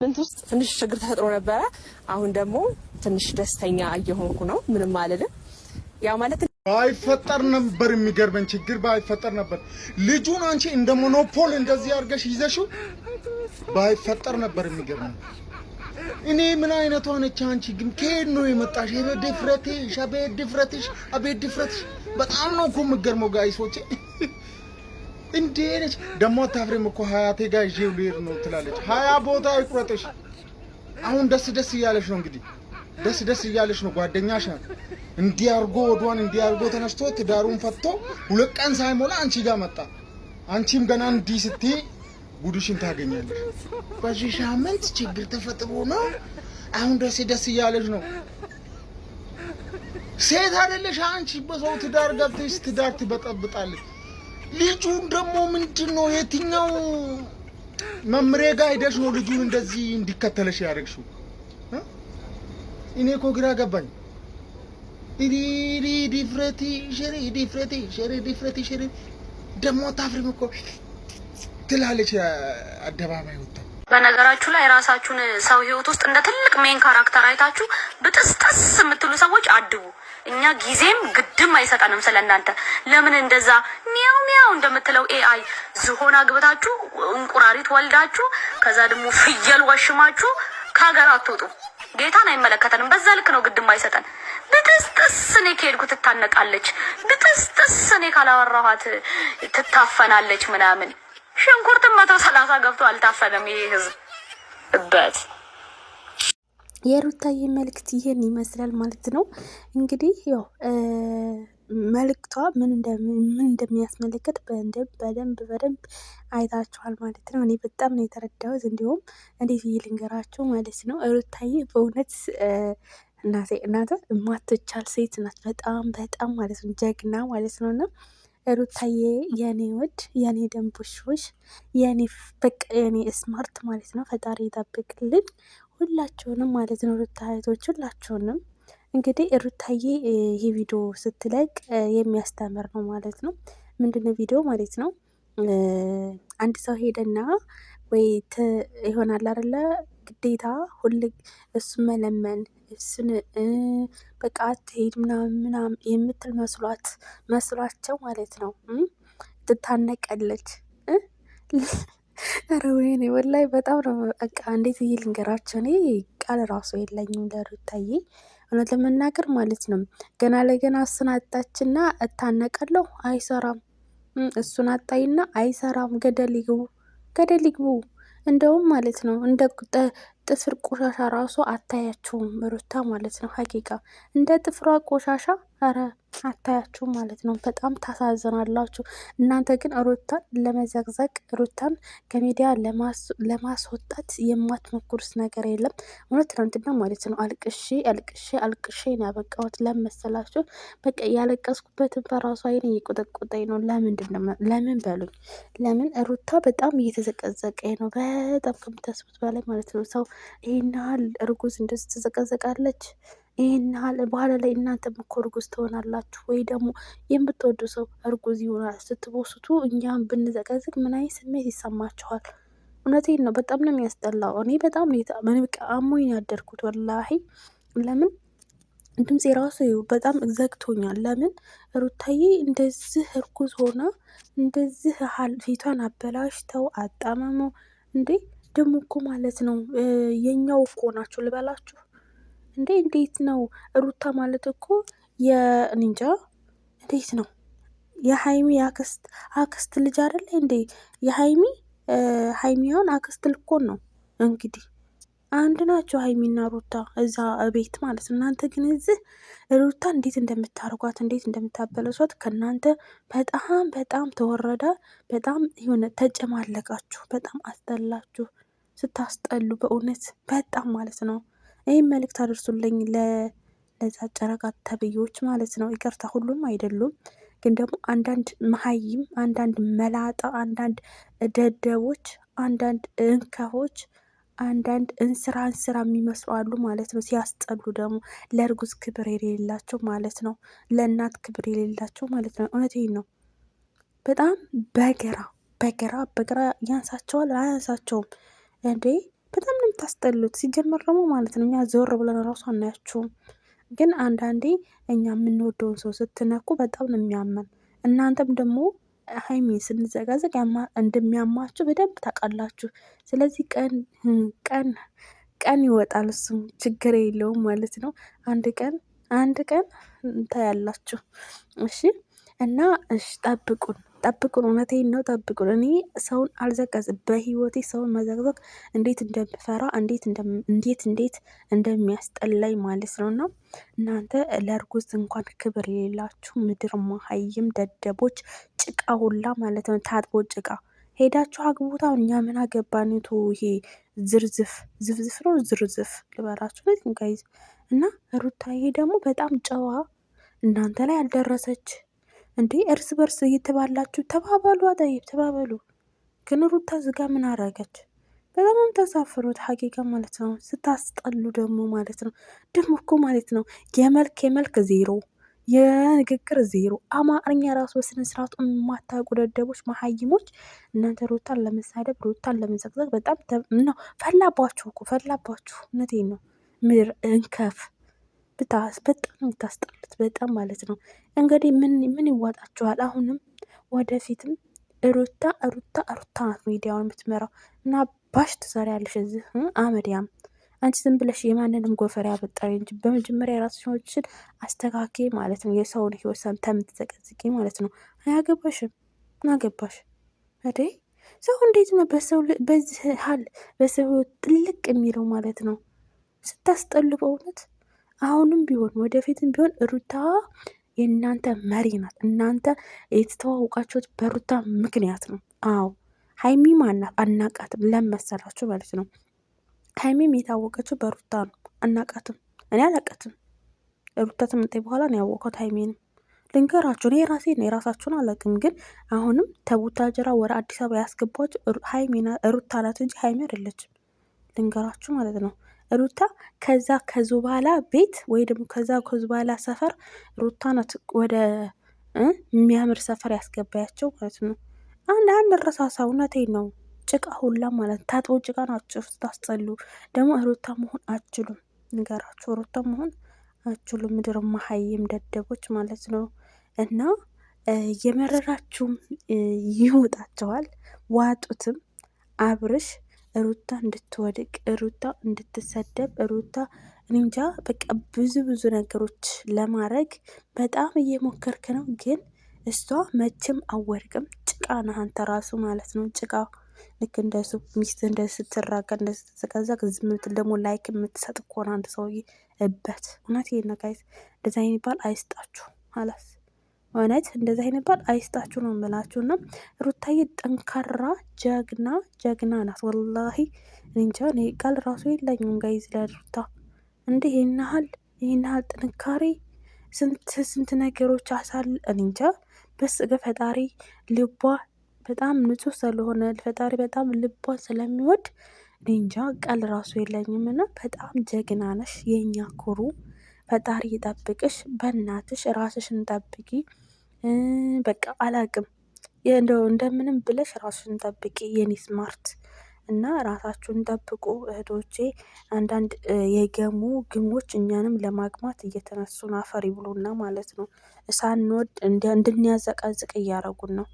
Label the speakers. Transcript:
Speaker 1: ውስጥ ትንሽ ችግር ተፈጥሮ ነበረ። አሁን ደግሞ ትንሽ ደስተኛ እየሆንኩ ነው። ምንም አይደለም። ያ ማለት
Speaker 2: ባይፈጠር ነበር የሚገርመን ችግር ባይፈጠር ነበር ልጁን አንቺ እንደ ሞኖፖል እንደዚህ አድርገሽ ይዘሽው ባይፈጠር ነበር የሚገርመን። እኔ ምን አይነቷ ነች አንቺ ግን ከየት ነው የመጣሽ? ድፍረትሽ፣ አቤት ድፍረትሽ፣ አቤት ድፍረትሽ። በጣም ነው እኮ የምገርመው ጋይሶቼ። እንዴ ነች ደሞ አታፍሪም እኮ ሀያቴ ጋር ይዤው ልሄድ ነው ትላለች። ሀያ ቦታ ይቁረጥሽ። አሁን ደስ እያለሽ ነው እንግዲህ ደስ እያለሽ ነው። ጓደኛሽ ናት እንዲያርጎ ወዷን እንዲያርጎ ተነስቶ ትዳሩን ፈትቶ 2 ቀን ሳይሞላ አንቺ ጋር መጣ። አንቺም ገና እንዲህ ስትይ ጉድሽን ታገኛለሽ። በዚህ ሳምንት ችግር ተፈጥሮ ነው አሁን ደስ እያለሽ ነው። ሴት አይደለሽ አንቺ በሰው ትዳር ገብተሽ ትዳር ትበጠብጣለሽ። ልጁን ደግሞ ምንድነው የትኛው መምሬ ጋር ሄደሽ ነው ልጁን እንደዚህ እንዲከተለሽ ያደርግሽው? እኔ እኮ ግራ ገባኝ። ዲፍረቲ ደግሞ ታፍሪም እኮ ትላለች አደባባይ ወጣ።
Speaker 3: በነገራችሁ ላይ ራሳችሁን ሰው ህይወት ውስጥ እንደ ትልቅ ሜን ካራክተር አይታችሁ ብጥስጥስ የምትሉ ሰዎች አድቡ። እኛ ጊዜም ግድም አይሰጠንም ስለናንተ። ለምን እንደዛ ሚያው ሚያው እንደምትለው ኤአይ ዝሆን አግብታችሁ እንቁራሪት ወልዳችሁ ከዛ ደግሞ ፍየል ወሽማችሁ ከሀገር አትወጡ። ጌታን አይመለከተንም። በዛ ልክ ነው ግድም አይሰጠን። ብጥስጥስ እኔ ከሄድኩ ትታነቃለች፣ ብጥስጥስ እኔ ካላወራኋት ትታፈናለች ምናምን። ሽንኩርትም 130 ገብቶ አልታፈነም ይሄ ህዝብ እበት።
Speaker 4: የሩታዬ መልእክት ይሄን ይመስላል ማለት ነው። እንግዲህ ያው መልእክቷ ምን እንደሚያስመለክት በደንብ አይታችኋል ማለት ነው። እኔ በጣም ነው የተረዳሁት። እንዲሁም እንዴት ልንገራችሁ ማለት ነው። ሩታዬ በእውነት እናተ የማትቻል ሴት ናት። በጣም ማለት ነው ጀግና ማለት ነው። እና ሩታዬ የኔ ውድ የኔ ደንቡሾሽ የኔ በቃ የኔ ስማርት ማለት ነው። ፈጣሪ ይጠብቅልን ሁላችሁንም ማለት ነው። ሩታ እህቶች ሁላችሁንም። እንግዲህ ሩታዬ ይህ ቪዲዮ ስትለቅ የሚያስተምር ነው ማለት ነው። ምንድነው ቪዲዮ ማለት ነው? አንድ ሰው ሄደና ወይ ይሆናል አይደለ ግዴታ ሁል እሱን መለመን እሱን በቃ አትሄድ ምናምን የምትል መስሏቸው ማለት ነው። ትታነቀለች። ኧረ ወይኔ ወላሂ በጣም ነው በቃ እንዴት ልንገራቸው። እኔ ቃል ራሱ የለኝም ለሩታዬ እውነት ለመናገር ማለት ነው። ገና ለገና እሱን አጣችና እታነቃለሁ አይሰራም። እሱን አጣይና አይሰራም። ገደል ይግቡ። እንደውም ማለት ነው እንደ ጥፍር ቆሻሻ ራሱ አታያችሁም ሩታ ማለት ነው። ሀቂቃ እንደ ጥፍሯ ቆሻሻ ኧረ አታያችሁም ማለት ነው። በጣም ታሳዝናላችሁ እናንተ ግን ሩታን ለመዘግዘግ ሩታን ከሚዲያ ለማስወጣት የማትሞክሩት ነገር የለም። እውነት ትናንትና ማለት ነው አልቅሼ ነው ያበቃሁት። ለመሰላችሁ በቃ ያለቀስኩበትን በራሱ አይኔ እየቆጠቆጠኝ ነው። ለምን በሉኝ። ለምን ሩታ በጣም እየተዘቀዘቀኝ ነው። በጣም ከምታስቡት በላይ ማለት ነው። ሰው ይሄን ያህል እርጉዝ እንደዚህ ትዘቀዘቃለች? ይሄን ያህል በኋላ ላይ እናንተም እኮ እርጉዝ ትሆናላችሁ፣ ወይ ደግሞ የምትወዱ ሰው እርጉዝ ይሆናል። ስትቦስቱ እኛም ብንዘቀዝቅ ምን አይነት ስሜት ይሰማችኋል? እውነቴን ነው። በጣም ነው የሚያስጠላው። እኔ በጣም አሞኝ ያደርኩት ወላሂ። ለምን ድምፄ ራሱ በጣም ዘግቶኛል። ለምን ሩታዬ እንደዚህ እርጉዝ ሆና እንደዚህ ፊቷን አበላሽተው አጣመመው እንዴ? ደግሞ እኮ ማለት ነው የኛው እኮ ናቸው ልበላችሁ እንዴ? እንዴት ነው ሩታ ማለት እኮ የኒንጃ እንዴት ነው የሀይሚ አክስት ልጅ አይደለ እንዴ? ሀይሚያን አክስት ልኮን ነው እንግዲህ አንድ ናቸው ሀይሚና ሩታ እዛ ቤት ማለት ነው። እናንተ ግን እዚህ ሩታ እንዴት እንደምታርጓት እንዴት እንደምታበለሷት ከእናንተ በጣም ተወረደ። በጣም የሆነ ተጨማለቃችሁ። በጣም አስጠላችሁ። ስታስጠሉ በእውነት በጣም ማለት ነው። ይህም መልእክት አድርሱልኝ ለዛ ጨረቃ ተብዮች ማለት ነው። ይቅርታ ሁሉም አይደሉም፣ ግን ደግሞ አንዳንድ መሀይም፣ አንዳንድ መላጣ፣ አንዳንድ ደደቦች፣ አንዳንድ እንከፎች፣ አንዳንድ እንስራ የሚመስሉ አሉ ማለት ነው። ሲያስጠሉ ደግሞ ለእርጉዝ ክብር የሌላቸው ማለት ነው። ለእናት ክብር የሌላቸው ማለት ነው። እውነቴን ነው። በጣም በገራ ያንሳቸዋል። አያንሳቸውም እንዴ? በጣም ነው የምታስጠሉት። ሲጀመር ደግሞ ማለት ነው እኛ ዞር ብለን ራሱ አናያችሁም። ግን አንዳንዴ እኛ የምንወደውን ሰው ስትነኩ በጣም ነው የሚያመን። እናንተም ደግሞ ሀይሚን ስንዘጋዘግ እንደሚያማችሁ በደንብ ታውቃላችሁ። ስለዚህ ቀን ይወጣል፣ እሱም ችግር የለውም ማለት ነው። አንድ ቀን ታያላችሁ። እሺ እና እሺ ጠብቁን፣ እውነቴን ነው ጠብቁን። እኔ ሰውን አልዘቀዝም። በህይወቴ ሰውን መዘግዘግ እንዴት እንደምፈራ እንዴት እንደሚያስጠላኝ ማለት ነው። እና እናንተ ለእርጉዝ እንኳን ክብር የሌላችሁ ምድር መሀይም ደደቦች፣ ጭቃ ሁላ ማለት ነው። ታጥቦ ጭቃ ሄዳችሁ አግቡታ። እኛ ምን አገባንቱ? ይሄ ዝፍዝፍ ነው፣ ዝርዝፍ ልበላችሁ ጋይዝ። እና ሩታዬ ደግሞ በጣም ጨዋ፣ እናንተ ላይ ያልደረሰች እንዴ። እርስ በርስ እየተባላችሁ ተባባሉ፣ አጠይብ ተባባሉ። ግን ሩታ ዝጋ ምን አረገች? በጣም ተሳፍሩት ሀቂቃ ማለት ነው። ስታስጠሉ ደግሞ ማለት ነው። ደግሞ እኮ ማለት ነው የመልክ ዜሮ፣ የንግግር ዜሮ፣ አማርኛ ራሱ በስነ ስርዓቱ የማታውቁ ደደቦች፣ መሀይሞች እናንተ ሩታን ለመሳደብ ሩታን ለመዘግዘግ በጣም ነው ፈላባችሁ እኮ ፈላባችሁ። እውነቴን ነው። ምድር እንከፍ በጣም ነው የምታስጠሉት፣ በጣም ማለት ነው። እንግዲህ ምን ይዋጣችኋል? አሁንም ወደፊትም ሩታ ናት ሚዲያውን የምትመራው እና ባሽ ትሰሪያለሽ እዚህ አመዲያም። አንቺ ዝም ብለሽ የማንንም ጎፈሬ አበጣሪ እንጂ በመጀመሪያ የራስሽን አስተካኪ ማለት ነው። የሰውን ህይወት ሰምተ የምትዘቀዝቂ ማለት ነው። አያገባሽም። ምን አገባሽ እዴ? ሰው እንዴት ነው በሰው ህይወት ጥልቅ የሚለው ማለት ነው? ስታስጠሉ በእውነት። አሁንም ቢሆን ወደፊትም ቢሆን ሩታ የእናንተ መሪ ናት። እናንተ የተተዋወቃችሁት በሩታ ምክንያት ነው። አዎ ሀይሚ ማናት? አናቃትም። ለመሰላችሁ ማለት ነው። ሀይሚም የታወቀችው በሩታ ነው። አናቃትም። እኔ አላቃትም። ሩታ ተመጣኝ በኋላ ነው ያወቅኳት ሀይሚንም። ልንገራችሁ እኔ የራሳችሁን አላውቅም። ግን አሁንም ተቡታጀራ ወደ አዲስ አበባ ያስገባችሁ ሩታ ናት እንጂ ሀይሚ አይደለችም። ልንገራችሁ ማለት ነው። ሩታ ከዙባላ ቤት ወይ ደግሞ ከዙባላ ሰፈር ሩታ ናት ወደ የሚያምር ሰፈር ያስገባያቸው ማለት ነው። አንድ ረሳሳ። እውነቴን ነው። ጭቃ ሁላ ማለት ታጥቦ ጭቃ ናቸው። ስታስጠሉ ደግሞ ሩታ መሆን አችሉም። ንገራችሁ ሩታ መሆን አችሉም። ምድር መሀይም ደደቦች ማለት ነው። እና የመረራችሁም ይውጣቸዋል። ዋጡትም። አብርሽ ሩታ እንድትወድቅ፣ ሩታ እንድትሰደብ፣ ሩታ እንጃ በቃ ብዙ ነገሮች ለማድረግ በጣም እየሞከርክ ነው። ግን እሷ መቼም አወድቅም። ጭቃ ነህ አንተ ራሱ ማለት ነው። ጭቃ ልክ እንደሱ ሚስት ስትራጋ ስትዘቀዘቅ ዝም ብትል ደግሞ ላይክ የምትሰጥ እኮ ነው አንድ ሰውዬ እበት። እውነት ይሄን ጋይዝ እንደዛ አይነት ባል አይስጣችሁ አላስ እውነት እንደዚህ አይነት ባል አይስጣችሁ ነው የምላችሁ። እና ሩታዬ ጠንካራ ጀግና ናት። ወላሂ እንጃ እኔ ቃል ራሱ የለኝም ጋይዝ ለሩታ እንዲህ ይህን ያህል ጥንካሬ ስንት ነገሮች እንጃ። ፈጣሪ ልቧ በጣም ንጹህ ስለሆነ ፈጣሪ በጣም ልቧን ስለሚወድ እንጃ ቃል ራሱ የለኝም። እና በጣም ጀግና ነሽ የኛ ኩሩ። ፈጣሪ ይጠብቅሽ። በእናትሽ ራስሽን ጠብቂ። በቃ አላቅም እንደምንም ብለሽ ራስሽን ጠብቂ የኔ ስማርት። እና ራሳችሁን ጠብቁ እህቶቼ። አንዳንድ የገሙ ግሞች እኛንም ለማግማት እየተነሱን አፈር ይብሉና ማለት ነው። ሳንወድ እንድንያዘቀዝቅ እያረጉን ነው።